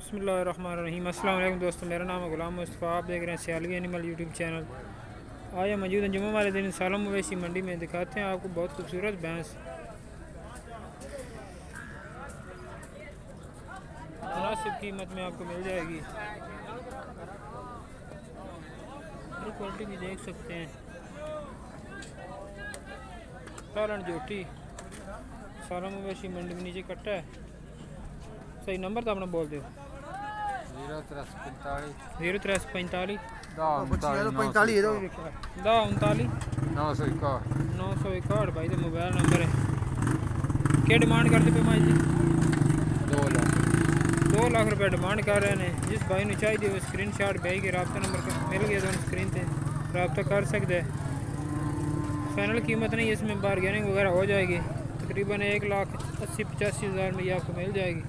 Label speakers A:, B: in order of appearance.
A: बिस्मिल्लाहिर्रहमानिर्रहीम। अस्सलाम वालेकुम दोस्तों, मेरा नाम है गुलाम मुस्तफ़ा। आप देख रहे हैं सियालवी एनिमल यूट्यूब चैनल। आज हम मौजूद हैं जुम्मे वाले दिन सालम मवेशी मंडी में। दिखाते हैं आपको बहुत खूबसूरत भैंस मुनासिब कीमत में आपको मिल जाएगी। क्वालिटी भी देख सकते हैं। सालन जोटी सालम मवेशी मंडी में नीचे कट्टा है। सही नंबर तो अपना बोल दो। 0345 961 भाई तो मोबाइल नंबर है। क्या डिमांड करते पे भाई जी? 2 लाख रुपये डिमांड कर रहे हैं। जिस भाई ने चाहिए वो स्क्रीन शॉट भेज के रब्ता नंबर मिल गया तो स्क्रीन पर रब्ता कर सकते हैं। फाइनल कीमत नहीं, इसमें बारगेनिंग वगैरह हो जाएगी। तकरीबन 1,80,85,000 में ये आपको मिल जाएगी।